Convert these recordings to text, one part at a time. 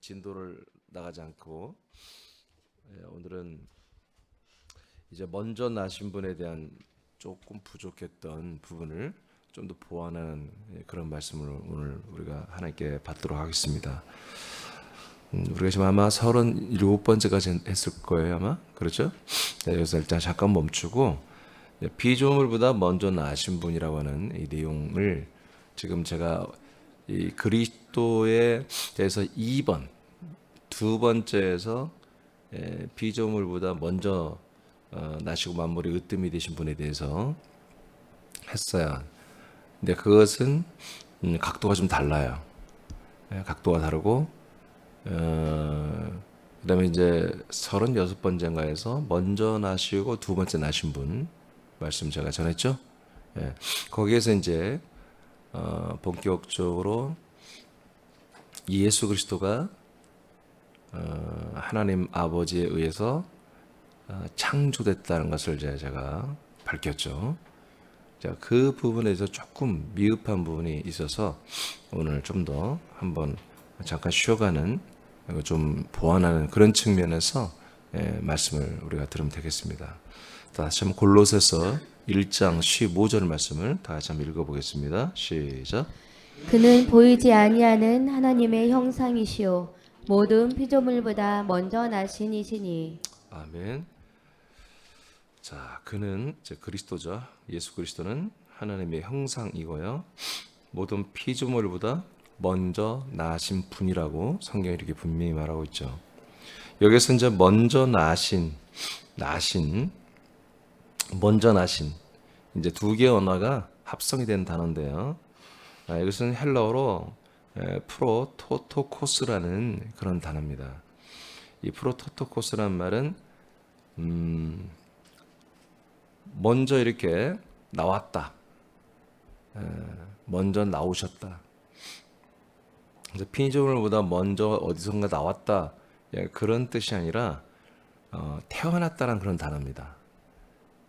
진도를 나가지 않고 오늘은 이제 먼저 나신 분에 대한 조금 부족했던 부분을 좀 더 보완하는 그런 말씀을 오늘 우리가 하나님께 받도록 하겠습니다. 우리가 지금 아마 37번째까지 했을 거예요, 아마. 그렇죠? 여기서 일단 잠깐 멈추고 피조물보다 먼저 나신 분이라고 하는 이 내용을 지금 제가 이 그리스도에 대해서 2번 두 번째에서 피조물보다 먼저 나시고 만물이 으뜸이 되신 분에 대해서 했어요. 근데 그것은 각도가 좀 달라요. 각도가 다르고 그다음에 이제 36번째인가에서 먼저 나시고 두 번째 나신 분 말씀 제가 전했죠. 거기에서 이제 본격적으로 예수 그리스도가 하나님 아버지에 의해서 창조됐다는 것을 제가 밝혔죠. 자, 그 부분에서 조금 미흡한 부분이 있어서 오늘 좀 더 한번 잠깐 쉬어가는 좀 보완하는 그런 측면에서 말씀을 우리가 들으면 되겠습니다. 다시 한번 골로새서 1장 15절 말씀을 다시 한번 읽어보겠습니다. 시작. 그는 보이지 아니하는 하나님의 형상이시요 모든 피조물보다 먼저 나신 이시니. 아멘. 자, 그는 그리스도죠. 예수 그리스도는 하나님의 형상이고요. 모든 피조물보다 먼저 나신 분이라고 성경이 이렇게 분명히 말하고 있죠. 여기서 이제 먼저 나신, 먼저 나신 이제 두 개의 언어가 합성이 된 단어인데요. 이것은 헬라어로 프로토토코스라는 그런 단어입니다. 이 프로토토코스라는 말은 먼저 이렇게 나왔다, 먼저 나오셨다. 그래서 피조물보다 먼저 어디선가 나왔다, 그런 뜻이 아니라 태어났다는 그런 단어입니다.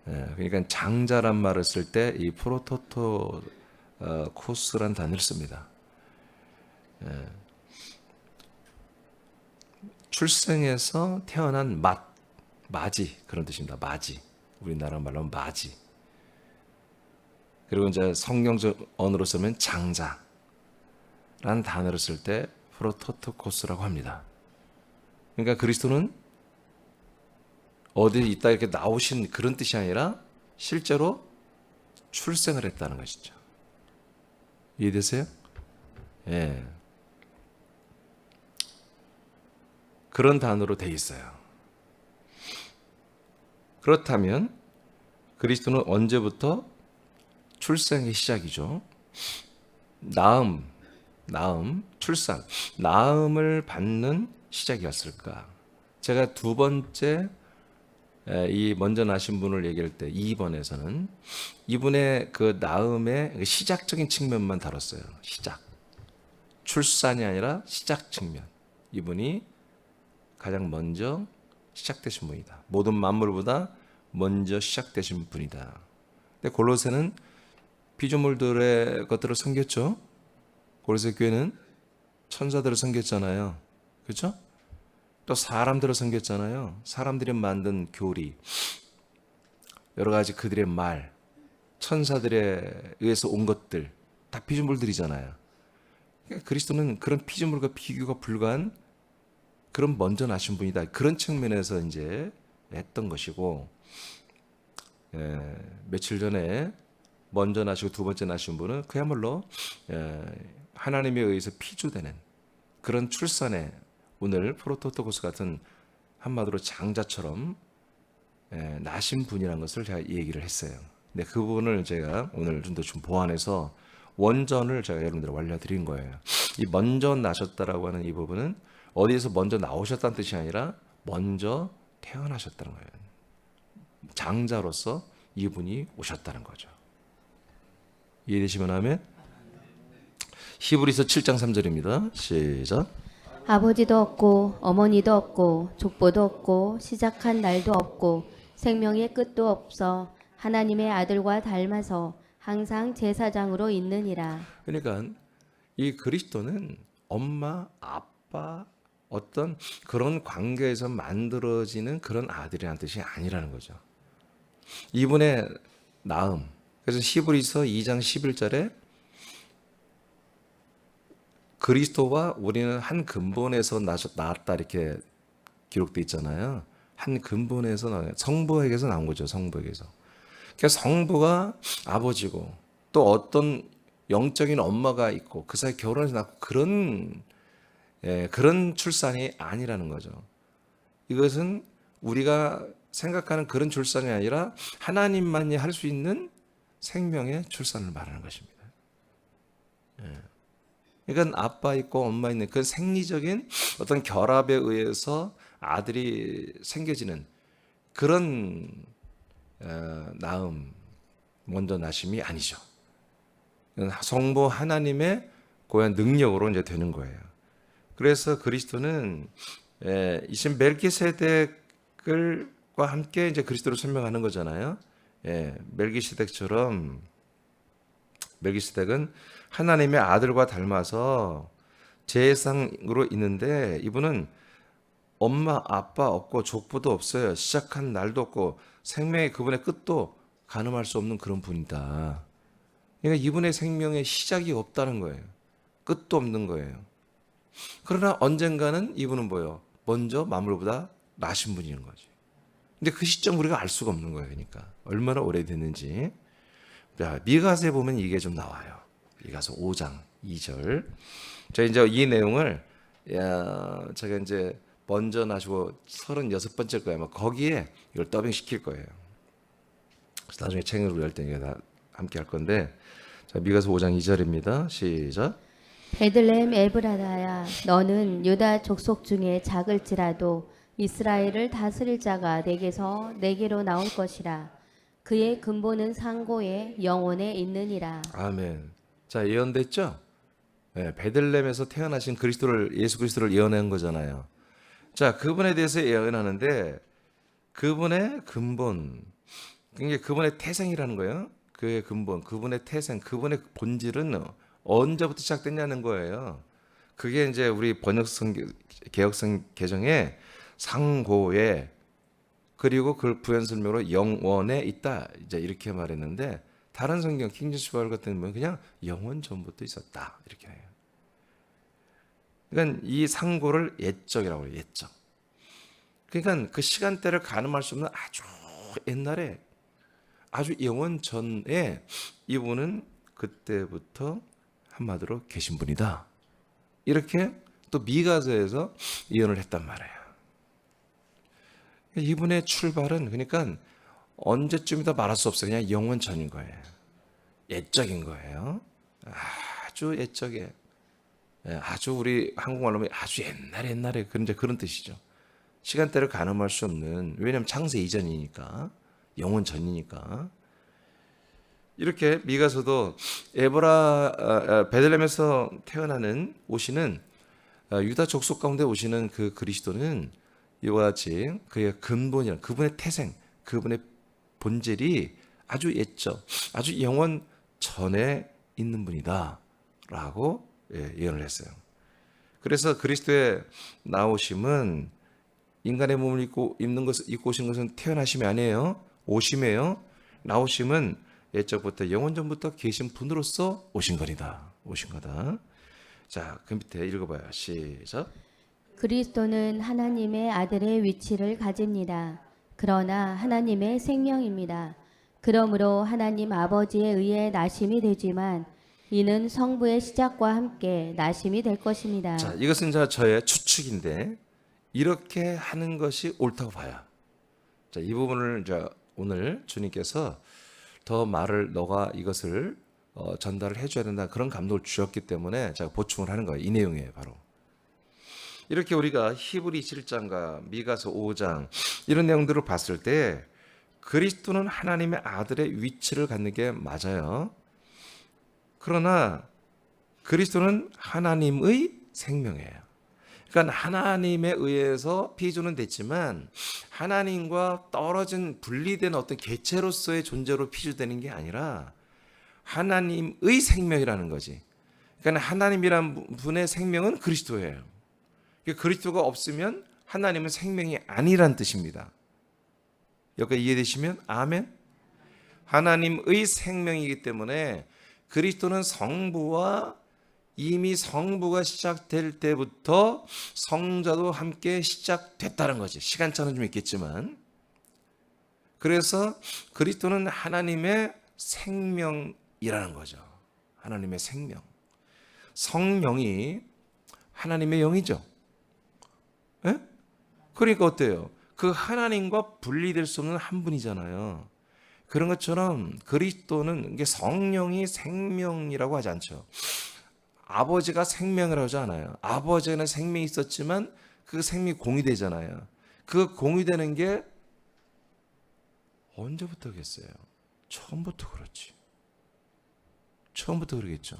그러니까 장자란 말을 쓸 때 이 프로토토코스란 단어를 씁니다. 출생에서 태어난 맞이 그런 뜻입니다. 맞이. 우리나라 말로 하면 맞이. 그리고 이제 성경적 언어로 쓰면 장자라는 단어를 쓸 때 프로토토코스라고 합니다. 그러니까 그리스도는 어디 있다 이렇게 나오신 그런 뜻이 아니라 실제로 출생을 했다는 것이죠. 이해되세요? 예. 그런 단어로 돼 있어요. 그렇다면 그리스도는 언제부터 출생의 시작이죠? 낳음, 출산, 낳음을 받는 시작이었을까? 제가 두 번째 이 먼저 나신 분을 얘기할 때 2번에서는 이분의 그 낳음의 시작적인 측면만 다뤘어요. 시작. 출산이 아니라 시작 측면. 이분이 가장 먼저 시작되신 분이다. 모든 만물보다 먼저 시작되신 분이다. 근데 골로새는 피조물들의 것들을 섬겼죠. 골로새 교회는 천사들을 섬겼잖아요. 그렇죠? 또 사람들을 섬겼잖아요. 사람들이 만든 교리, 여러 가지 그들의 말, 천사들에 의해서 온 것들 다 피조물들이잖아요. 그러니까 그리스도는 그런 피조물과 비교가 불가한 그런 먼저 나신 분이다. 그런 측면에서 이제 했던 것이고, 며칠 전에 먼저 나시고 두 번째 나신 분은 그야말로 하나님에 의해서 피조되는 그런 출산에 오늘 프로토토코스 같은 한마디로 장자처럼 나신 분이라는 것을 제가 얘기를 했어요. 근데 그 부분을 제가 오늘 좀 더 보완해서 원전을 제가 여러분들 알려드린 거예요. 이 먼저 나셨다라고 하는 이 부분은 어디에서 먼저 나오셨다는 뜻이 아니라 먼저 태어나셨다는 거예요. 장자로서 이분이 오셨다는 거죠. 이해되시면 하면 히브리서 7장 3절입니다. 시작. 아버지도 없고 어머니도 없고 족보도 없고 시작한 날도 없고 생명의 끝도 없어 하나님의 아들과 닮아서 항상 제사장으로 있느니라. 그러니까 이 그리스도는 엄마, 아빠, 어떤 그런 관계에서 만들어지는 그런 아들이라는 뜻이 아니라는 거죠. 이분의 나음. 그래서 히브리서 2장 11절에 그리스도와 우리는 한 근본에서 나왔다 이렇게 기록돼 있잖아요. 한 근본에서 성부에게서 나온 거죠. 성부에게서. 그러니까 성부가 아버지고 또 어떤 영적인 엄마가 있고 그 사이 결혼해서 낳고 그런 출산이 아니라는 거죠. 이것은 우리가 생각하는 그런 출산이 아니라 하나님만이 할 수 있는 생명의 출산을 말하는 것입니다. 그러니까 아빠 있고 엄마 있는 그 생리적인 어떤 결합에 의해서 아들이 생겨지는 그런 낳음, 먼저 나심이 아니죠. 성부 하나님의 고유한 능력으로 이제 되는 거예요. 그래서 그리스도는 이신 멜기세덱과 함께 이제 그리스도를 설명하는 거잖아요. 멜기세덱은 하나님의 아들과 닮아서 제사장으로 있는데 이분은 엄마 아빠 없고 족보도 없어요. 시작한 날도 없고 생명의 그분의 끝도 가늠할 수 없는 그런 분이다. 그러니까 이분의 생명에 시작이 없다는 거예요. 끝도 없는 거예요. 그러나 언젠가는 이분은 뭐예요? 먼저 만물보다 나신 분인 거지. 근데 그 시점 우리가 알 수가 없는 거예요. 그러니까 얼마나 오래됐는지. 자, 미가서에 보면 이게 좀 나와요. 미가서 5장 2절. 저 이제 이 내용을 제가 이제 먼저 나시고 36번째 거예요. 막 거기에 이걸 더빙 시킬 거예요. 그래서 나중에 책으로 열 때 이게 다 함께 할 건데. 자, 미가서 5장 2절입니다. 시작. 베들레헴 에브라다야 너는 유다 족속 중에 작을지라도 이스라엘을 다스릴 자가 내게로 나올 것이라. 그의 근본은 상고에 영원에 있느니라. 아멘. 자, 예언됐죠? 베들레헴에서 태어나신 예수 그리스도를 예언한 거잖아요. 자, 그분에 대해서 예언하는데 그분의 근본, 그게 그분의 태생이라는 거예요. 그의 근본, 그분의 태생, 그분의 본질은 언제부터 시작됐냐는 거예요. 그게 이제 우리 번역성 개혁성 개정에 상고에 그리고 그 부연 설명으로 영원에 있다 이제 이렇게 말했는데 다른 성경 킹제임스 바이블 같은 경우는 그냥 영원 전부터 있었다 이렇게 해요. 그러니까 이 상고를 옛적이라고 해요. 옛적. 그러니까 그 시간대를 가늠할 수 없는 아주 옛날에 아주 영원 전에 이분은 그때부터 한마디로 계신 분이다. 이렇게 또 미가서에서 예언을 했단 말이에요. 이분의 출발은 그러니까 언제쯤이다 말할 수 없어요. 그냥 영원 전인 거예요. 옛적인 거예요. 아주 옛적에 아주 우리 한국말로 하면 아주 옛날에 그런 뜻이죠. 시간대를 가늠할 수 없는, 왜냐하면 창세 이전이니까, 영원 전이니까. 이렇게 미가서도 베들레헴에서 태어나는 오시는 유다 족속 가운데 오시는 그 그리스도는 이와 같이 그의 근본이란 그분의 태생, 그분의 본질이 아주 옛적, 아주 영원 전에 있는 분이다라고 예언을 했어요. 그래서 그리스도의 나오심은 인간의 몸을 입고 오신 것은 태어나심이 아니에요. 오심이에요. 나오심은 옛적부터 영원 전부터 계신 분으로서 오신 거다. 자, 그 밑에 읽어봐요. 시작. 그리스도는 하나님의 아들의 위치를 가집니다. 그러나 하나님의 생명입니다. 그러므로 하나님 아버지에 의해 나심이 되지만 이는 성부의 시작과 함께 나심이 될 것입니다. 자, 이것은 저의 추측인데 이렇게 하는 것이 옳다고 봐요. 자, 이 부분을 오늘 주님께서 더 너가 이것을 전달을 해줘야 된다 그런 감동을 주셨기 때문에 제가 보충을 하는 거예요. 이 내용이에요, 바로. 이렇게 우리가 히브리 7장과 미가서 5장 이런 내용들을 봤을 때 그리스도는 하나님의 아들의 위치를 갖는 게 맞아요. 그러나 그리스도는 하나님의 생명이에요. 그러니까 하나님에 의해서 피조는 됐지만 하나님과 떨어진 분리된 어떤 개체로서의 존재로 피조되는 게 아니라 하나님의 생명이라는 거지. 그러니까 하나님이란 분의 생명은 그리스도예요. 그리스도가 없으면 하나님은 생명이 아니란 뜻입니다. 여기까지 이해되시면 아멘. 하나님의 생명이기 때문에 그리스도는 성부와 이미 성부가 시작될 때부터 성자도 함께 시작됐다는 거지. 시간차는 좀 있겠지만. 그래서 그리스도는 하나님의 생명이라는 거죠. 하나님의 생명. 성령이 하나님의 영이죠. 예? 그러니까 어때요? 그 하나님과 분리될 수 없는 한 분이잖아요. 그런 것처럼 그리스도는 이게 성령이 생명이라고 하지 않죠. 아버지가 생명이라고 하지 않아요. 아버지는 생명이 있었지만 그 생명이 공유되잖아요. 그 공유되는 게 언제부터겠어요? 처음부터 그렇지. 처음부터 그러겠죠.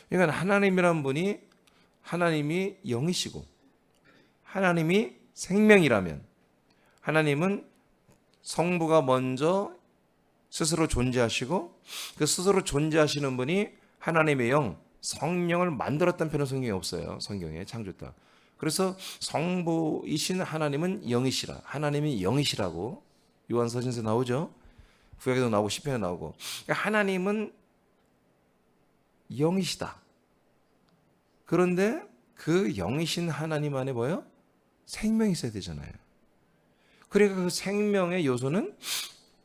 그러니까 하나님이란 분이 하나님이 영이시고 하나님이 생명이라면 하나님은 성부가 먼저 스스로 존재하시고 그 스스로 존재하시는 분이 하나님의 영, 성령을 만들었다는 표현은 성경에 없어요. 성경에 창조다. 그래서 성부이신 하나님은 영이시라. 하나님이 영이시라고 요한서신에서 나오죠. 구약에도 나오고 시편에 나오고. 그러니까 하나님은 영이시다. 그런데 그 영이신 하나님 안에 뭐예요? 생명이 있어야 되잖아요. 그러니까 그 생명의 요소는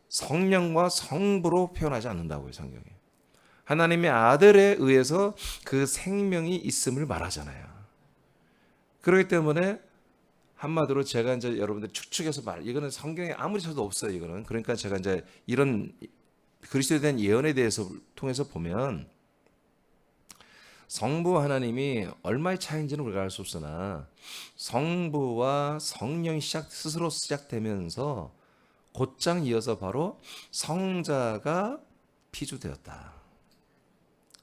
성령과 성부로 표현하지 않는다고요, 성경에. 하나님의 아들에 의해서 그 생명이 있음을 말하잖아요. 그렇기 때문에 한마디로 제가 이제 여러분들 추측해서 이거는 성경에 아무리 쳐도 없어요, 이거는. 그러니까 제가 이제 이런 그리스도에 대한 예언에 대해서 통해서 보면 성부 하나님이 얼마의 차이인지는 우리가 알 수 없으나 성부와 성령이 스스로 시작되면서 곧장 이어서 바로 성자가 피주되었다.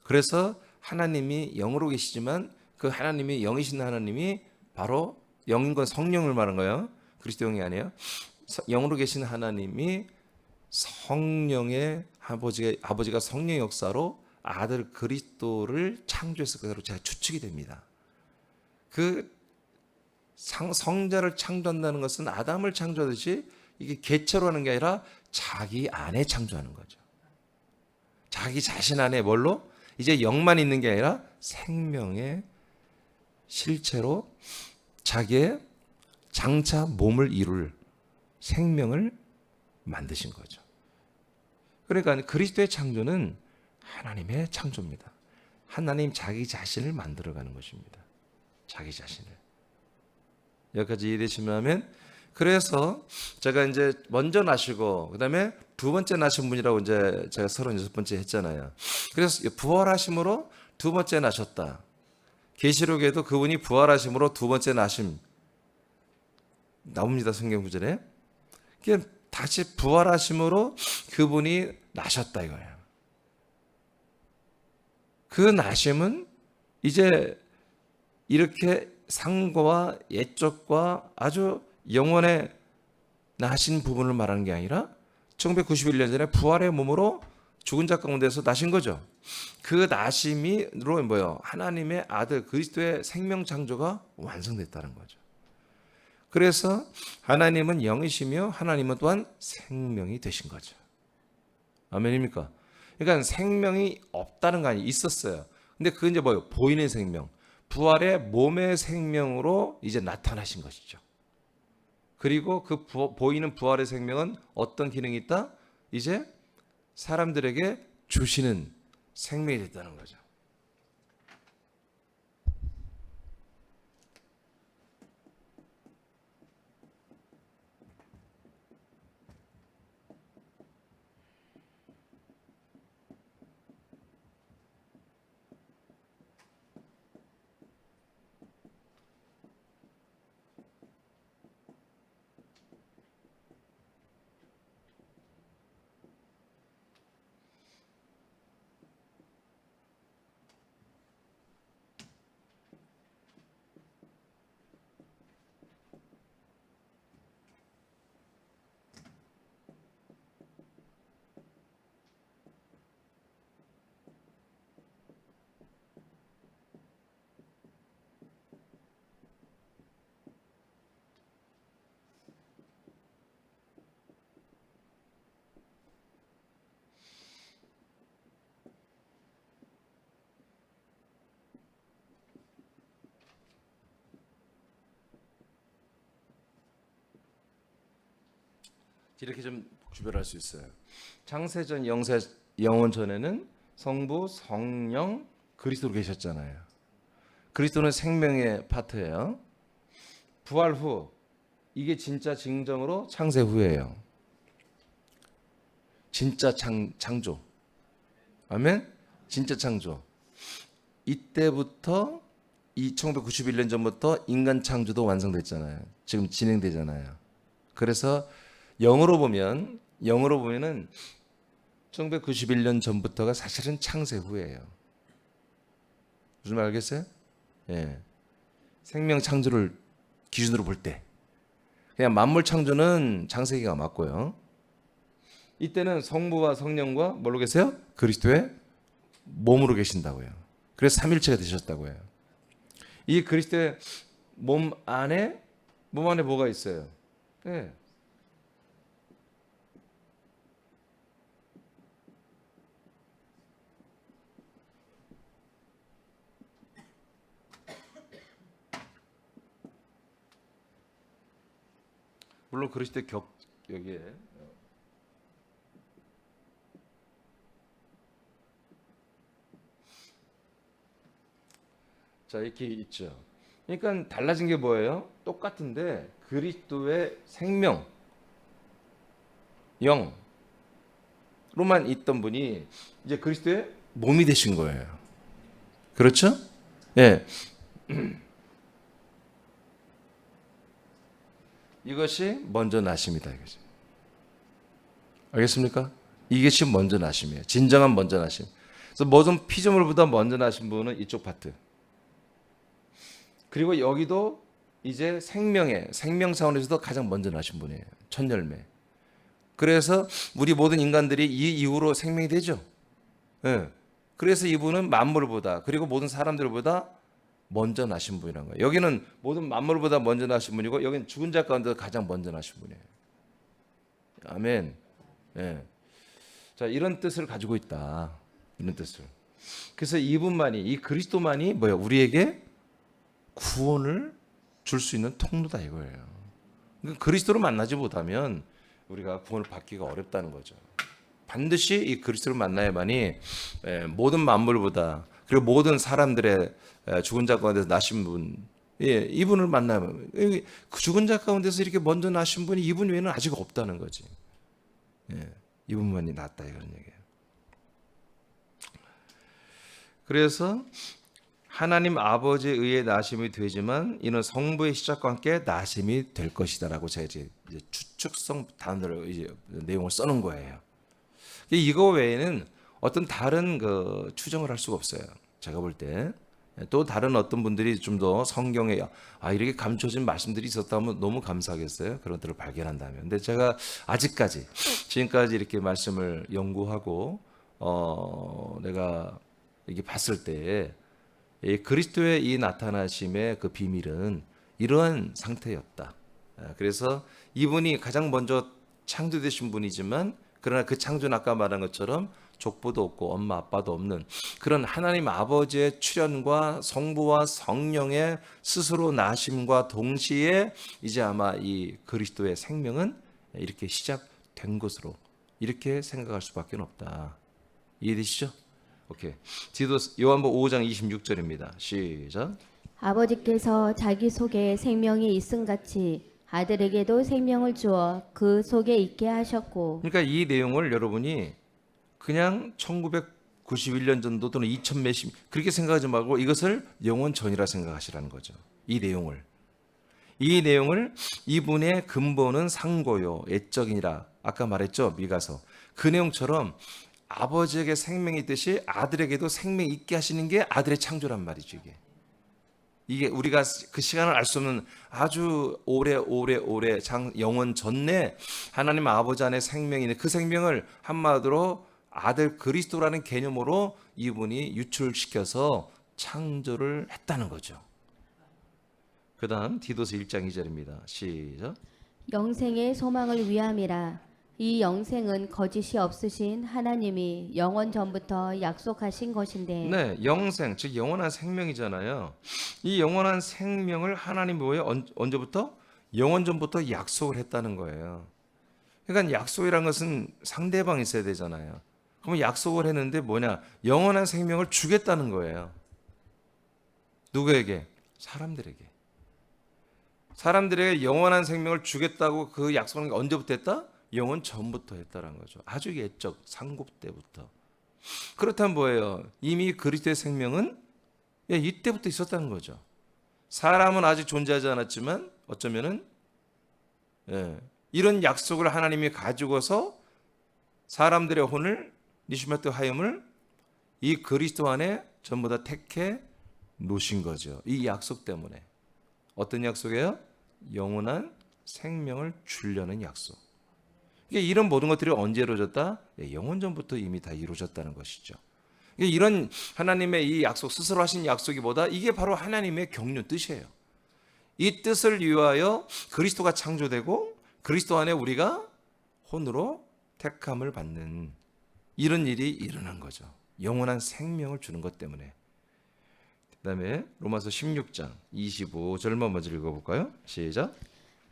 그래서 하나님이 영으로 계시지만 그 하나님이 영이신 하나님이 바로 영인 건 성령을 말하는 거예요. 그리스도 영이 아니에요. 영으로 계신 하나님이 성령의 아버지가 성령의 역사로 아들 그리스도를 창조했을 것으로 제가 추측이 됩니다. 그 성자를 창조한다는 것은 아담을 창조하듯이 이게 개체로 하는 게 아니라 자기 안에 창조하는 거죠. 자기 자신 안에 뭘로? 이제 영만 있는 게 아니라 생명의 실체로 자기의 장차 몸을 이룰 생명을 만드신 거죠. 그러니까 그리스도의 창조는 하나님의 창조입니다. 하나님 자기 자신을 만들어가는 것입니다. 자기 자신을. 여기까지 이해되시면 그래서 제가 이제 먼저 나시고 그다음에 두 번째 나신 분이라고 이제 제가 36번째 했잖아요. 그래서 부활하심으로 두 번째 나셨다. 계시록에도 그분이 부활하심으로 두 번째 나심 나옵니다. 성경 구절에. 다시 부활하심으로 그분이 나셨다 이거예요. 그 나심은 이제 이렇게 상고와 옛적과 아주 영원에 나신 부분을 말하는 게 아니라 1991년 전에 부활의 몸으로 죽은 자 가운데서 나신 거죠. 그 나심이로 뭐예요? 하나님의 아들 그리스도의 생명 창조가 완성됐다는 거죠. 그래서 하나님은 영이시며 하나님은 또한 생명이 되신 거죠. 아멘입니까? 그러니까 생명이 없다는 거 아니에요. 있었어요. 근데 그게 이제 뭐예요? 보이는 생명. 부활의 몸의 생명으로 이제 나타나신 것이죠. 그리고 그 보이는 부활의 생명은 어떤 기능이 있다? 이제 사람들에게 주시는 생명이 됐다는 거죠. 이렇게 좀 구별할 수 있어요. 창세전, 영세, 영원전에는 성부, 성령, 그리스도로 계셨잖아요. 그리스도는 생명의 파트예요. 부활 후 이게 진짜 진정으로 창세 후예요. 진짜 창조. 아멘. 진짜 창조. 이때부터 1991년 전부터 인간 창조도 완성됐잖아요. 지금 진행되잖아요. 그래서 영어로 보면은 1991년 전부터가 사실은 창세 후예요. 무슨 말 알겠어요? 예. 생명 창조를 기준으로 볼 때. 그냥 만물 창조는 창세기가 맞고요. 이때는 성부와 성령과 뭘로 계세요? 그리스도의 몸으로 계신다고요. 그래서 삼일체가 되셨다고 해요. 이 그리스도의 몸 안에 뭐가 있어요? 네. 물론 그리스도의 여기에 자 이렇게 있죠. 그러니까 달라진 게 뭐예요? 똑같은데 그리스도의 생명, 영로만 있던 분이 이제 그리스도의 몸이 되신 거예요. 그렇죠? 예. 이것이 먼저 나심이다 이거죠. 알겠습니까? 이것이 먼저 나심이에요. 진정한 먼저 나심. 그래서 모든 피조물보다 먼저 나신 분은 이쪽 파트. 그리고 여기도 이제 생명 차원에서도 가장 먼저 나신 분이에요. 첫 열매. 그래서 우리 모든 인간들이 이 이후로 생명이 되죠. 예. 그래서 이분은 만물보다 그리고 모든 사람들보다 먼저 나신 분이라는 거예요. 여기는 모든 만물보다 먼저 나신 분이고 여기는 죽은 자 가운데서 가장 먼저 나신 분이에요. 아멘. 예. 자, 이런 뜻을 가지고 있다. 이런 뜻을. 그래서 이분만이 이 그리스도만이 뭐야? 우리에게 구원을 줄 수 있는 통로다 이거예요. 그러니까 그리스도를 만나지 못하면 우리가 구원을 받기가 어렵다는 거죠. 반드시 이 그리스도를 만나야만이 모든 만물보다 그리고 모든 사람들의 죽은 자 가운데서 나신 분, 이분을 만나면 그 죽은 자 가운데서 이렇게 먼저 나신 분이 이분 외에는 아직 없다는 거지. 이분만이 낫다 이런 얘기예요. 그래서 하나님 아버지에 의해 나심이 되지만 이는 성부의 시작과 함께 나심이 될 것이다라고 제가 이제 추측성 단어를 이제 내용을 써놓은 거예요. 이거 외에는 어떤 다른 그 추정을 할 수가 없어요. 제가 볼 때. 또 다른 어떤 분들이 좀 더 성경에 이렇게 감춰진 말씀들이 있었다면 너무 감사하겠어요. 그런 것들을 발견한다면. 근데 제가 지금까지 이렇게 말씀을 연구하고 내가 이렇게 봤을 때 이 그리스도의 이 나타나심의 그 비밀은 이러한 상태였다. 그래서 이분이 가장 먼저 창조되신 분이지만 그러나 그 창조는 아까 말한 것처럼 족보도 없고 엄마 아빠도 없는 그런 하나님 아버지의 출현과 성부와 성령의 스스로 나심과 동시에 이제 아마 이 그리스도의 생명은 이렇게 시작된 것으로 이렇게 생각할 수밖에 없다. 이해되시죠? 오케이. 디도스 요한복음 5장 26절입니다. 시작. 아버지께서 자기 속에 생명이 있음 같이 아들에게도 생명을 주어 그 속에 있게 하셨고. 그러니까 이 내용을 여러분이 그냥 1991년 전도 또는 2000 몇십 그렇게 생각하지 말고 이것을 영원 전이라 생각하시라는 거죠. 이 내용을 이분의 근본은 상고요 애적이니라 아까 말했죠. 미가서 그 내용처럼 아버지에게 생명이 있듯이 아들에게도 생명이 있게 하시는 게 아들의 창조란 말이죠. 이게 우리가 그 시간을 알 수 없는 아주 오래 영원 전에 하나님 아버지 안에 생명이 있는 그 생명을 한마디로 아들 그리스도라는 개념으로 이분이 유출시켜서 창조를 했다는 거죠. 그 다음 디도스 1장 2절입니다. 시작. 영생의 소망을 위함이라. 이 영생은 거짓이 없으신 하나님이 영원 전부터 약속하신 것인데. 네, 영생 즉 영원한 생명이잖아요. 이 영원한 생명을 하나님이 뭐예요? 언제부터? 영원 전부터 약속을 했다는 거예요. 그러니까 약속이란 것은 상대방이 있어야 되잖아요. 그러면 약속을 했는데 뭐냐? 영원한 생명을 주겠다는 거예요. 누구에게? 사람들에게. 사람들에게 영원한 생명을 주겠다고 그 약속한 게 언제부터 했다? 영원 전부터 했다는 거죠. 아주 옛적 상국 때부터. 그렇다면 뭐예요? 이미 그리스도의 생명은 이때부터 있었다는 거죠. 사람은 아직 존재하지 않았지만 어쩌면은 이런 약속을 하나님이 가지고서 사람들의 혼을 니시마트 하임을 이 그리스도 안에 전부 다 택해 놓으신 거죠. 이 약속 때문에. 어떤 약속이에요? 영원한 생명을 주려는 약속. 이게 이런 모든 것들이 언제 이루어졌다? 영원 전부터 이미 다 이루어졌다는 것이죠. 이런 하나님의 이 약속, 스스로 하신 약속이보다 이게 바로 하나님의 경륜 뜻이에요. 이 뜻을 위하여 그리스도가 창조되고 그리스도 안에 우리가 혼으로 택함을 받는 이런 일이 일어난 거죠. 영원한 생명을 주는 것 때문에. 그다음에 로마서 16장 25절만 먼저 읽어볼까요? 시작.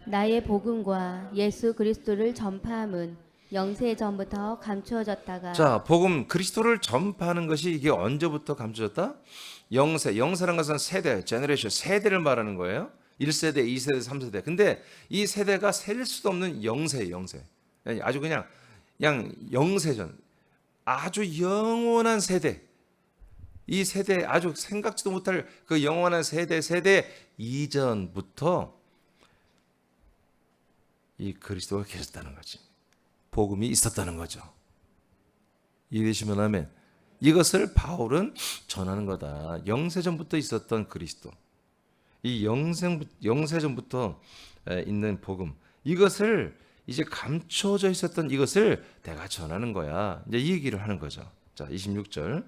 나의 복음과 예수 그리스도를 전파함은 영세 전부터 감추어졌다가 자, 복음 그리스도를 전파하는 것이 이게 언제부터 감춰졌다? 영세라는 것은 세대, 제너레이션, 세대를 말하는 거예요. 1세대, 2세대, 3세대. 근데 이 세대가 셀 수도 없는 영세. 아주 그냥 영세전. 아주 영원한 세대. 이 세대 아주 생각지도 못할 그 영원한 세대 이전부터 이 그리스도가 계셨다는 거지. 복음이 있었다는 거죠. 이해되시면 아멘. 이것을 바울은 전하는 거다. 영세전부터 있었던 그리스도. 이 영세전부터 있는 복음. 이것을 이제 감춰져 있었던 이것을 내가 전하는 거야. 이제 이 얘기를 하는 거죠. 자, 26절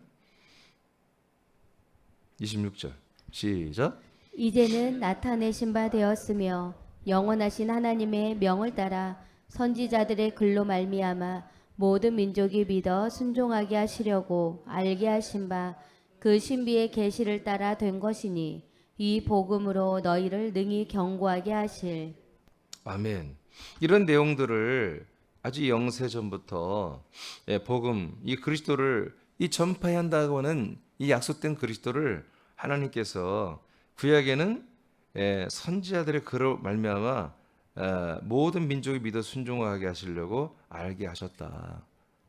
시작. 이제는 나타내신 바 되었으며 영원하신 하나님의 명을 따라 선지자들의 글로 말미암아 모든 민족이 믿어 순종하게 하시려고 알게 하신 바 그 신비의 계시를 따라 된 것이니 이 복음으로 너희를 능히 경고하게 하실. 아멘. 이런 내용들을 아주 영세전부터 복음, 이 그리스도를 이 전파해야 한다고 하는 이 약속된 그리스도를 하나님께서 구약에는 선지자들의 글을 말미암아 모든 민족이 믿어 순종하게 하시려고 알게 하셨다.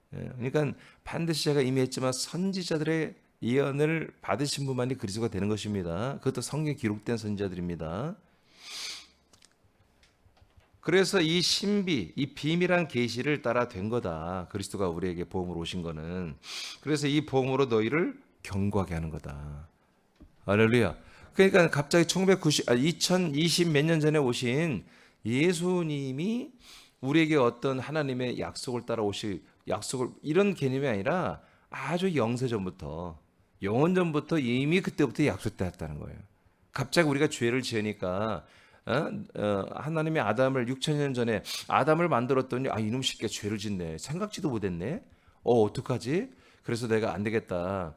그러니까 반드시 제가 이미 했지만 선지자들의 예언을 받으신 분만이 그리스도가 되는 것입니다. 그것도 성경에 기록된 선지자들입니다. 그래서 이 신비, 이 비밀한 계시를 따라 된 거다. 그리스도가 우리에게 복음으로 오신 거는. 그래서 이 복음으로 너희를 경고하게 하는 거다. 할렐루야. 그러니까 갑자기 2020 몇 년 전에 오신 예수님이 우리에게 어떤 하나님의 약속을 따라 약속을 이런 개념이 아니라 아주 영세전부터 영원전부터 이미 그때부터 약속되었다는 거예요. 갑자기 우리가 죄를 지으니까 하나님이 아담을 6,000년 전에 아담을 만들었더니 이놈 새끼가 죄를 짓네. 생각지도 못했네. 어떡하지? 그래서 내가 안 되겠다.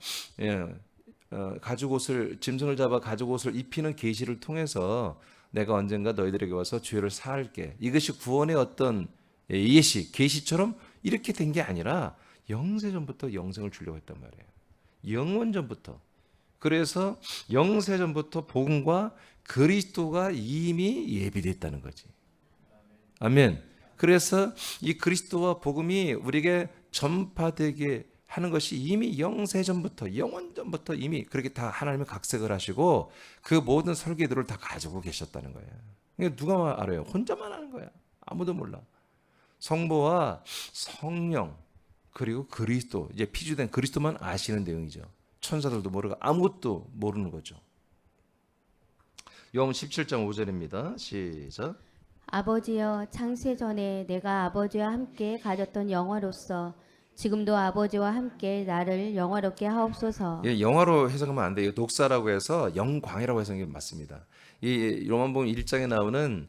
가죽옷을 짐승을 잡아 가죽옷을 입히는 계시를 통해서 내가 언젠가 너희들에게 와서 죄를 사할게. 이것이 구원의 어떤 예시, 계시처럼 이렇게 된 게 아니라 영세전부터 영생을 주려고 했단 말이에요. 영원전부터. 그래서 영세전부터 복음과 그리스도가 이미 예비됐다는 거지. 아멘. 그래서 이 그리스도와 복음이 우리에게 전파되게 하는 것이 이미 영세전부터 영원전부터 이미 그렇게 다 하나님이 각색을 하시고 그 모든 설계들을 다 가지고 계셨다는 거예요. 그러니까 누가 알아요? 혼자만 아는 거야. 아무도 몰라. 성부와 성령 그리고 그리스도, 이제 피주된 그리스도만 아시는 내용이죠. 천사들도 모르고 아무것도 모르는 거죠. 요한 17장 5절입니다. 시작. 아버지여 창세 전에 내가 아버지와 함께 가졌던 영화로서 지금도 아버지와 함께 나를 영화롭게 하옵소서. 영화로 해석하면 안 돼요. 독사라고 해서 영광이라고 해석이 맞습니다. 이 로마복음 1장에 나오는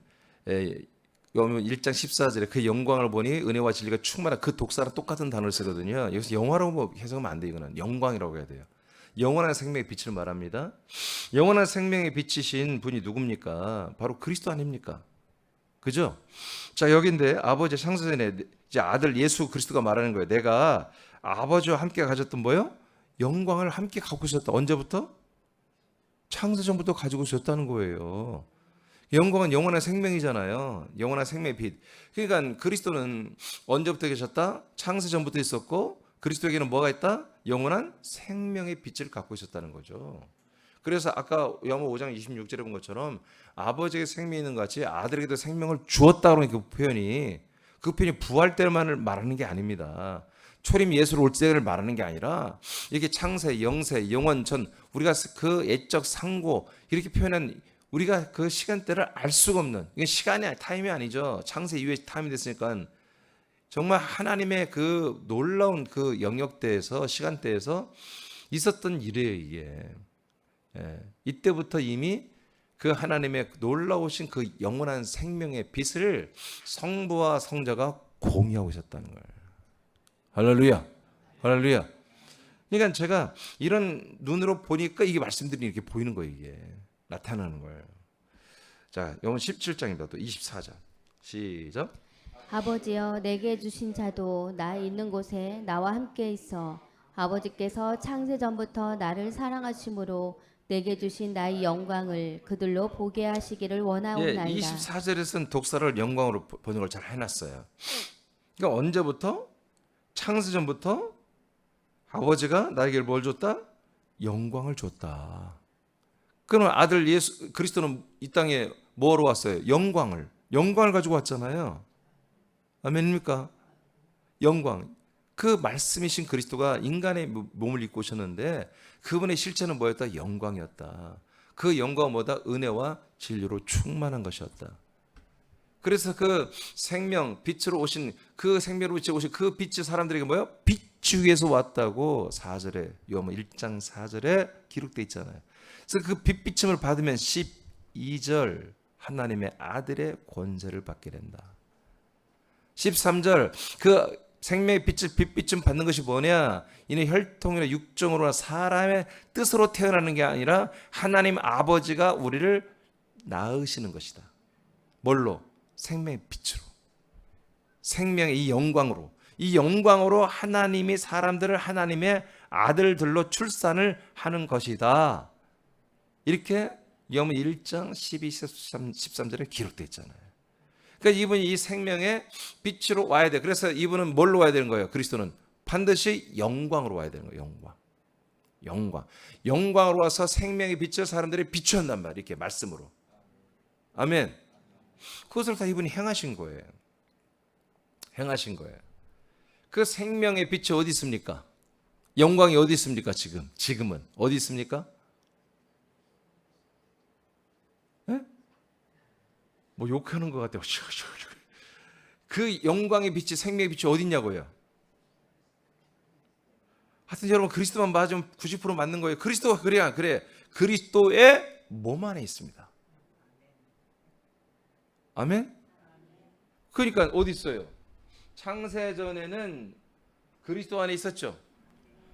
요한 1장 14절에 그 영광을 보니 은혜와 진리가 충만한 그 독사랑 똑같은 단어를 쓰거든요. 여기서 영화라고 해석하면 안 돼요. 이거는 영광이라고 해야 돼요. 영원한 생명의 빛을 말합니다. 영원한 생명의 빛이신 분이 누굽니까? 바로 그리스도 아닙니까? 그죠? 자, 여기인데 아버지 창세전에 이제 아들 예수 그리스도가 말하는 거예요. 내가 아버지와 함께 가졌던 뭐요? 영광을 함께 갖고 있었다. 언제부터? 창세전부터 가지고 있었다는 거예요. 영광은 영원한 생명이잖아요. 영원한 생명의 빛. 그러니까 그리스도는 언제부터 계셨다? 창세전부터 있었고 그리스도에게는 뭐가 있다? 영원한 생명의 빛을 갖고 있었다는 거죠. 그래서 아까 요한복음 5장 26절에 본 것처럼 아버지에게 생명이 있는 것 같이 아들에게도 생명을 주었다는 그 표현이 부활 때만을 말하는 게 아닙니다. 초림 예수로 올 때를 말하는 게 아니라 이렇게 창세, 영세, 영원, 전 우리가 그 옛적 상고 이렇게 표현한 우리가 그 시간대를 알 수가 없는 이게 시간이 타임이 아니죠. 창세 이후에 타임이 됐으니까 정말 하나님의 그 놀라운 그 영역대에서 시간대에서 있었던 일이에요 이게. 이때부터 이미 그 하나님의 놀라우신 그 영원한 생명의 빛을 성부와 성자가 공유하고 있었다는 거예요. 할렐루야, 할렐루야. 그러니까 제가 이런 눈으로 보니까 이게 말씀들이 이렇게 보이는 거예요. 이게 나타나는 거예요. 자, 요번 17장입니다. 또 24장 시작. 아버지여 내게 주신 자도 나 있는 곳에 나와 함께 있어 아버지께서 창세 전부터 나를 사랑하심으로 내게 주신 나의 영광을 그들로 보게 하시기를 예, 원하옵나이다. 24절에서는 독사를 영광으로 번역을 잘 해놨어요. 그러니까 언제부터? 창세전부터 아버지가 나에게 뭘 줬다? 영광을 줬다. 그러면 아들 예수 그리스도는 이 땅에 뭐로 왔어요? 영광을 가지고 왔잖아요. 아멘입니까? 영광. 그 말씀이신 그리스도가 인간의 몸을 입고 오셨는데 그분의 실체는 뭐였다? 영광이었다. 그 영광은 뭐다? 은혜와 진리로 충만한 것이었다. 그래서 그 생명, 빛으로 오신 그 생명으로 오신 그 빛이 사람들에게 뭐예요? 빛 위에서 왔다고 4절에 요한복음 1장 4절에 기록되어 있잖아요. 그래서 그 빛비침을 받으면 12절 하나님의 아들의 권세를 받게 된다. 13절 그 생명의 빛을 빛비침 받는 것이 뭐냐? 이는 혈통이나 육정으로나 사람의 뜻으로 태어나는 게 아니라 하나님 아버지가 우리를 낳으시는 것이다. 뭘로? 생명의 빛으로. 생명의 이 영광으로 하나님이 사람들을 하나님의 아들들로 출산을 하는 것이다. 이렇게 요한복음 1장 12, 13절에 기록되어 있잖아요. 그러니까 이분이 이 생명의 빛으로 와야 돼. 그래서 이분은 뭘로 와야 되는 거예요? 그리스도는 반드시 영광으로 와야 되는 거예요. 영광으로 와서 생명의 빛을 사람들이 비추었단 말이에요. 이렇게 말씀으로. 아멘. 그것을 다 이분이 행하신 거예요. 그 생명의 빛이 어디 있습니까? 영광이 어디 있습니까? 지금은 어디 있습니까? 네? 뭐 욕하는 것 같아요. 그 영광의 빛이 생명의 빛이 어디 있냐고요? 하여튼 여러분 그리스도만 맞으면 90% 맞는 거예요. 그리스도가 그래. 그리스도의 몸 안에 있습니다. 아멘? 그러니까 어디 있어요? 창세전에는 그리스도 안에 있었죠.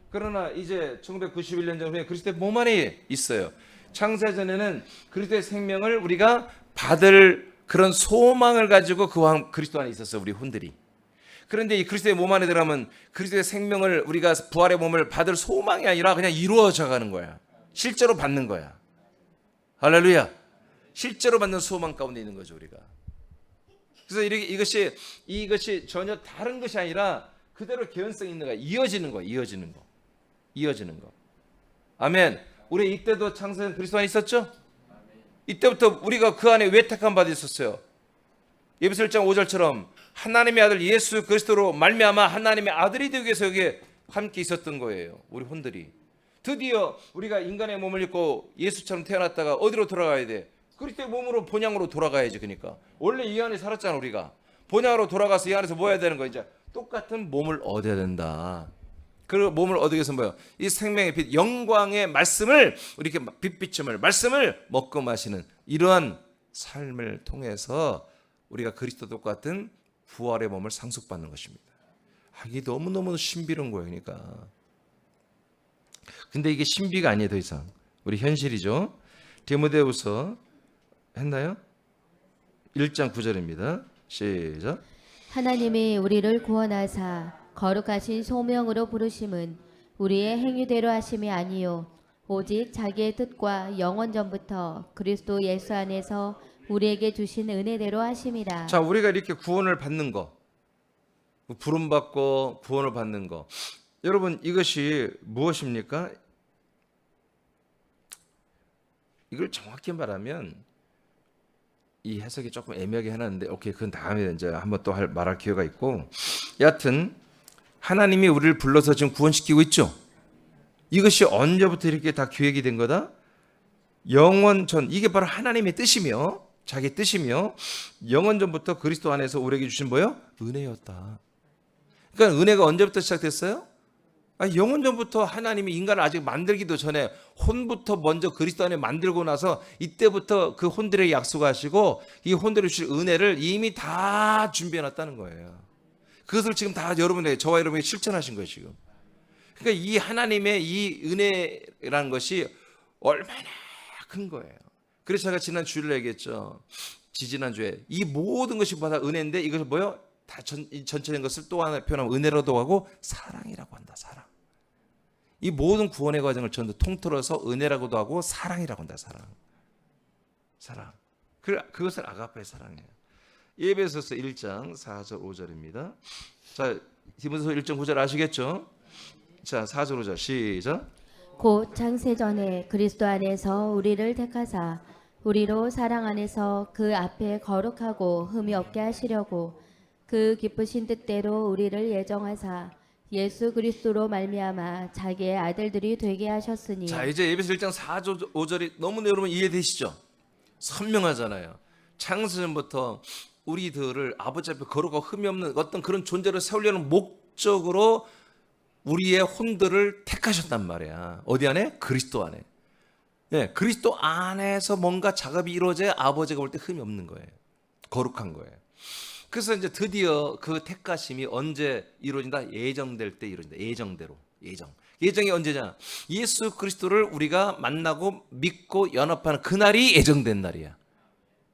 그러나 이제 1991년 전에 그리스도의 몸 안에 있어요. 창세전에는 그리스도의 생명을 우리가 받을 그런 소망을 가지고 그리스도 안에 있었어요. 우리 혼들이. 그런데 이 그리스도의 몸 안에 들어가면 그리스도의 생명을 우리가 부활의 몸을 받을 소망이 아니라 그냥 이루어져 가는 거야. 실제로 받는 거야. 할렐루야. 실제로 받는 소망 가운데 있는 거죠, 우리가. 그래서 이것이 전혀 다른 것이 아니라 그대로 개연성이 있는 거야. 이어지는 거. 아멘. 우리 이때도 창세전 그리스도 안에 있었죠? 이때부터 우리가 그 안에 왜 택함 받아 있었어요? 에베소 1장 5절처럼 하나님의 아들 예수 그리스도로 말미암아 하나님의 아들이 되기 위해서 여기에 함께 있었던 거예요. 우리 혼들이. 드디어 우리가 인간의 몸을 입고 예수처럼 태어났다가 어디로 돌아가야 돼? 그리스도의 몸으로 본향으로 돌아가야지. 그러니까 원래 이 안에 살았잖아. 우리가 본향으로 돌아가서 이 안에서 뭐 해야 되는 거야? 이제 똑같은 몸을 얻어야 된다. 그 몸을 얻기 위해서 뭐예요? 이 생명의 빛, 영광의 말씀을 이렇게 빛비춤을 말씀을 먹고 마시는 이러한 삶을 통해서 우리가 그리스도 똑같은 부활의 몸을 상속받는 것입니다. 이게 너무너무 신비로운 거예요. 그러니까. 근데 이게 신비가 아니에요. 더 이상. 우리 현실이죠. 디모데후서 했나요? 1장 9절입니다. 시작. 하나님이 우리를 구원하사 거룩하신 소명으로 부르심은 우리의 행위대로 하심이 아니요 오직 자기의 뜻과 영원 전부터 그리스도 예수 안에서 우리에게 주신 은혜대로 하심이라. 자, 우리가 이렇게 구원을 받는 거, 부름 받고 구원을 받는 거, 여러분 이것이 무엇입니까? 이걸 정확히 말하면 이 해석이 조금 애매하게 해놨는데, 오케이, 그건 다음에 이제 한번 또 말할 기회가 있고, 여하튼 하나님이 우리를 불러서 지금 구원시키고 있죠. 이것이 언제부터 이렇게 다 기획이 된 거다? 영원 전, 이게 바로 하나님의 뜻이며 자기 뜻이며 영원 전부터 그리스도 안에서 우리에게 주신 뭐요? 은혜였다. 그러니까 은혜가 언제부터 시작됐어요? 영원 전부터 하나님이 인간을 아직 만들기도 전에 혼부터 먼저 그리스도 안에 만들고 나서 이때부터 그 혼들에게 약속하시고 이 혼들에 주실 은혜를 이미 다 준비해 놨다는 거예요. 그것을 지금 다 여러분에게, 저와 여러분에게 실천하신 거예요 지금. 그러니까 이 하나님의 이 은혜라는 것이 얼마나 큰 거예요. 그래서 제가 지난 주일에 얘기했죠. 지지난주에 이 모든 것이 바다 은혜인데 이것을 뭐요? 다 전체적인 것을 또 하나 표현하면 은혜라고 하고 사랑이라고 한다. 사랑. 이 모든 구원의 과정을 전부 통틀어서 은혜라고도 하고 사랑이라고 한다. 사랑. 그것을 아가페의 사랑이에요. 에베소서 1장 4절 5절입니다. 자, 디모데서 1장 9절 아시겠죠? 자, 4절 5절 시작. 곧 창세전에 그리스도 안에서 우리를 택하사 우리로 사랑 안에서 그 앞에 거룩하고 흠이 없게 하시려고 그 기쁘신 뜻대로 우리를 예정하사 예수 그리스도로 말미암아 자기의 아들들이 되게 하셨으니. 자, 이제 에베소 1장 4절 5절이 너무나 여러분 이해되시죠? 선명하잖아요. 창세전부터 우리들을 아버지 앞에 거룩하고 흠이 없는 어떤 그런 존재를 세우려는 목적으로 우리의 혼들을 택하셨단 말이야. 어디 안에? 그리스도 안에. 네, 그리스도 안에서 뭔가 작업이 이루어져야 아버지가 볼 때 흠이 없는 거예요. 거룩한 거예요. 그래서 이제 드디어 그 택하심이 언제 이루어진다? 예정될 때 이루어진다. 예정대로. 예정이 언제냐? 예수 그리스도를 우리가 만나고 믿고 연합하는 그날이 예정된 날이야.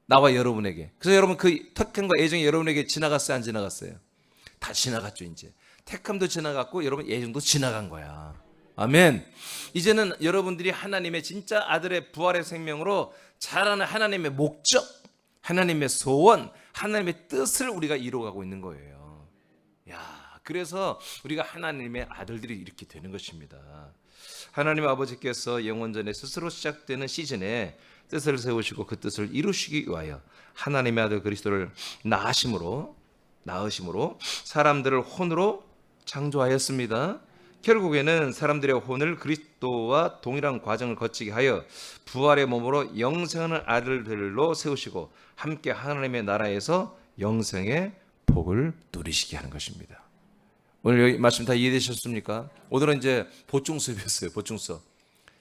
나와 여러분에게. 그래서 여러분 그 택함과 예정이 여러분에게 지나갔어요? 안 지나갔어요? 다 지나갔죠 이제. 택함도 지나갔고 여러분 예정도 지나간 거야. 아멘. 이제는 여러분들이 하나님의 진짜 아들의 부활의 생명으로 자라는 하나님의 목적, 하나님의 소원, 하나님의 뜻을 우리가 이루어가고 있는 거예요. 그래서 우리가 하나님의 아들들이 이렇게 되는 것입니다. 하나님 아버지께서 영원전에 스스로 시작되는 시즌에 뜻을 세우시고 그 뜻을 이루시기 위하여 하나님의 아들 그리스도를 낳으심으로 사람들을 혼으로 창조하였습니다. 결국에는 사람들의 혼을 그리스도와 동일한 과정을 거치게 하여 부활의 몸으로 영생하는 아들들로 세우시고 함께 하나님의 나라에서 영생의 복을 누리시게 하는 것입니다. 오늘 여기 말씀 다 이해되셨습니까? 오늘은 이제 보충 수업이었어요. 보충 수업.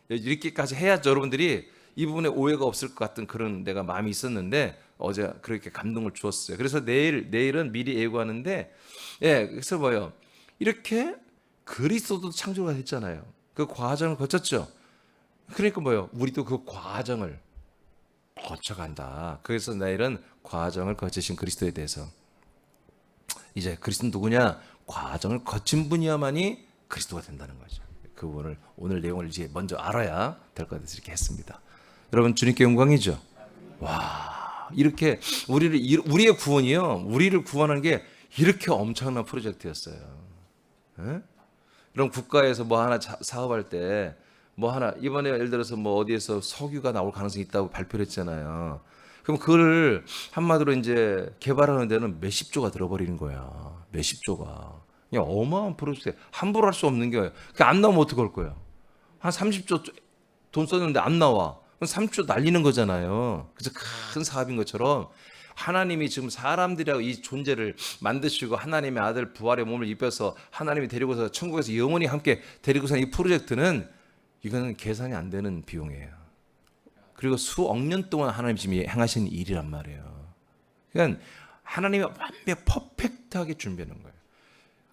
이렇게까지 해야 여러분들이 이 부분에 오해가 없을 것 같은 그런 내가 마음이 있었는데 어제 그렇게 감동을 주었어요. 그래서 내일은 미리 예고하는데, 그래서 뭐요? 이렇게 그리스도도 창조가 됐잖아요. 그 과정을 거쳤죠. 그러니까 뭐요? 우리도 그 과정을 거쳐간다. 그래서 내일은 과정을 거치신 그리스도에 대해서, 이제 그리스도는 누구냐? 과정을 거친 분이야만이 그리스도가 된다는 거죠. 그 부분을 오늘 내용을 이제 먼저 알아야 될 것 같아서 이렇게 했습니다. 여러분 주님께 영광이죠. 이렇게 우리의 구원이요, 우리를 구원하는 게 이렇게 엄청난 프로젝트였어요. 그럼 국가에서 뭐 하나 사업할 때 뭐 하나, 이번에 예를 들어서 뭐 어디에서 석유가 나올 가능성이 있다고 발표를 했잖아요. 그럼 그걸 한마디로 이제 개발하는 데는 몇십조가 들어버리는 거야. 몇십조가. 그냥 어마어마한 프로젝트. 함부로 할 수 없는 거예요. 그게 안 나오면 어떡할 거예요? 한 30조 돈 썼는데 안 나와. 그럼 30조 날리는 거잖아요. 그래서 큰 사업인 것처럼 하나님이 지금 사람들이라고 이 존재를 만드시고 하나님의 아들 부활의 몸을 입혀서 하나님이 데리고서 천국에서 영원히 함께 데리고서 이 프로젝트는, 이거는 계산이 안 되는 비용이에요. 그리고 수억 년 동안 하나님이 지금 행하신 일이란 말이에요. 그러니까 하나님이 완벽 퍼펙트하게 준비하는 거예요.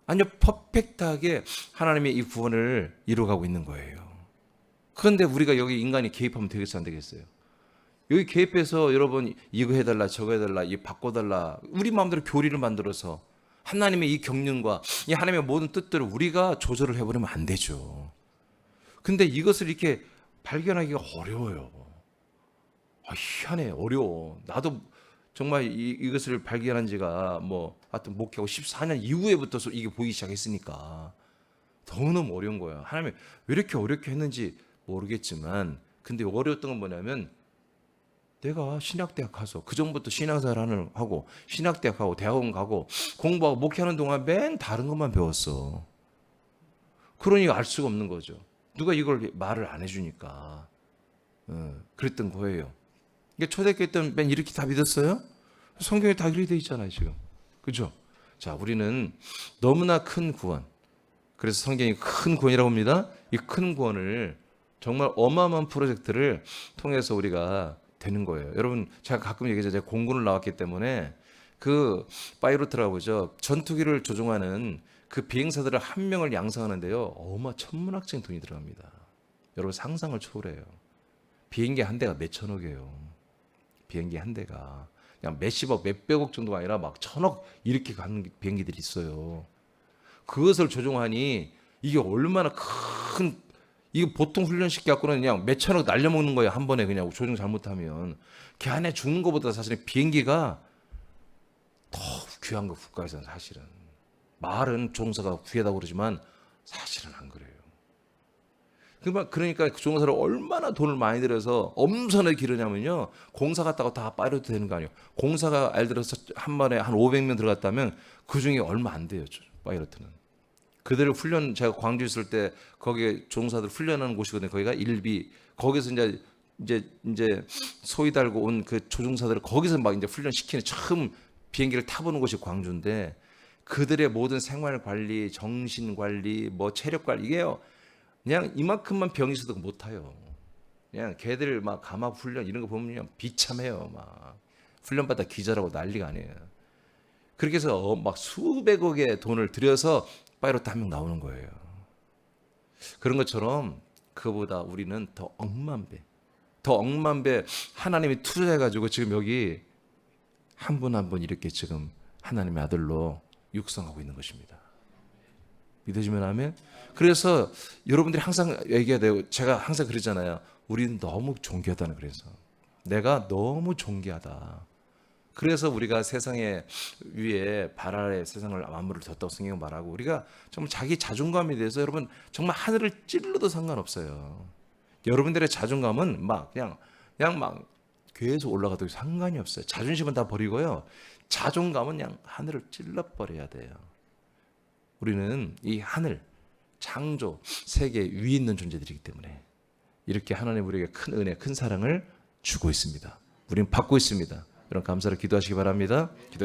아주 퍼펙트하게 하나님의 이 구원을 이루어가고 있는 거예요. 그런데 우리가 여기 인간이 개입하면 되겠어요, 안 되겠어요? 여기 개입해서 여러분 이거 해달라 저거 해달라 이 바꿔달라 우리 마음대로 교리를 만들어서 하나님의 이 경륜과 이 하나님의 모든 뜻들을 우리가 조절을 해버리면 안 되죠. 근데 이것을 이렇게 발견하기가 어려워요. 희한해, 어려워. 나도 정말 이것을 발견한 지가 하여튼 목회하고 14년 이후에부터 이게 보이기 시작했으니까 너무너무 어려운 거야. 하나님이 왜 이렇게 어렵게 했는지 모르겠지만, 근데 어려웠던 건 뭐냐면, 내가 신학대학 가서 그 전부터 신앙생활을 하고 신학대학 가고 대학원 가고 공부하고 목회하는 동안 맨 다른 것만 배웠어. 그러니 알 수가 없는 거죠. 누가 이걸 말을 안 해주니까. 그랬던 거예요. 이게 초대교회 때는 맨 이렇게 다 믿었어요? 성경에 다 이렇게 돼 있잖아요, 지금. 그죠? 자, 우리는 너무나 큰 구원. 그래서 성경이 큰 구원이라고 합니다. 이 큰 구원을 정말 어마어마한 프로젝트를 통해서 우리가 되는 거예요. 여러분, 제가 가끔 얘기하죠. 제가 공군을 나왔기 때문에 그 파이로트라고 그러죠. 전투기를 조종하는 그 비행사들을 한 명을 양성하는데요. 천문학적인 돈이 들어갑니다. 여러분 상상을 초월해요. 비행기 한 대가 몇 천억이에요. 비행기 한 대가 그냥 몇십억, 몇백억 정도가 아니라 막 천억 이렇게 가는 비행기들이 있어요. 그것을 조종하니 이게 얼마나 큰, 이거 보통 훈련시켜 갖고는 그냥 몇 천억 날려먹는 거예요. 한 번에 그냥 조종 잘못하면. 걔 안에 죽는 것보다 사실은 비행기가 더 귀한 거, 국가에서는 사실은. 말은 조종사가 귀하다고 그러지만 사실은 안 그래요. 그러니까 그 조종사를 얼마나 돈을 많이 들여서 엄선하게 기르냐면요. 공사 갔다가 다 파이로트 되는 거 아니에요. 공사가 예를 들어서 한 번에 한 500명 들어갔다면 그 중에 얼마 안 돼요. 파이로트는. 그들을 훈련, 제가 광주 있을 때 거기에 조종사들 훈련하는 곳이거든요. 거기가 일비. 거기서 이제 소위 달고 온 그 조종사들을 거기서 막 이제 훈련시키는 처음 비행기를 타보는 곳이 광주인데 그들의 모든 생활 관리, 정신 관리, 체력 관리 이게요. 그냥 이만큼만 병이 있어도 못 타요. 그냥 걔들 막 감압 훈련 이런 거 보면 그냥 비참해요. 막 훈련받다 기절하고 난리가 아니에요. 그렇게 해서 막 수백억의 돈을 들여서 파이로트 한 명 나오는 거예요. 그런 것처럼 그보다 우리는 더 억만 배 하나님이 투자해가지고 지금 여기 한 분 한 분 이렇게 지금 하나님의 아들로 육성하고 있는 것입니다. 믿어지면 아멘. 그래서 여러분들이 항상 얘기해야 돼요. 제가 항상 그러잖아요. 우리는 너무 존귀하다는. 그래서 내가 너무 존귀하다. 그래서 우리가 세상에 위에 발 아래 세상을 만물을 뒀다고 성경은 말하고 우리가 정말 자기 자존감에 대해서 여러분 정말 하늘을 찔러도 상관없어요. 여러분들의 자존감은 그냥 막 계속 올라가도 상관이 없어요. 자존심은 다 버리고요. 자존감은 그냥 하늘을 찔러버려야 돼요. 우리는 이 하늘, 창조, 세계 위에 있는 존재들이기 때문에 이렇게 하나님 우리에게 큰 은혜, 큰 사랑을 주고 있습니다. 우리는 받고 있습니다. 여러분 감사를 기도하시기 바랍니다.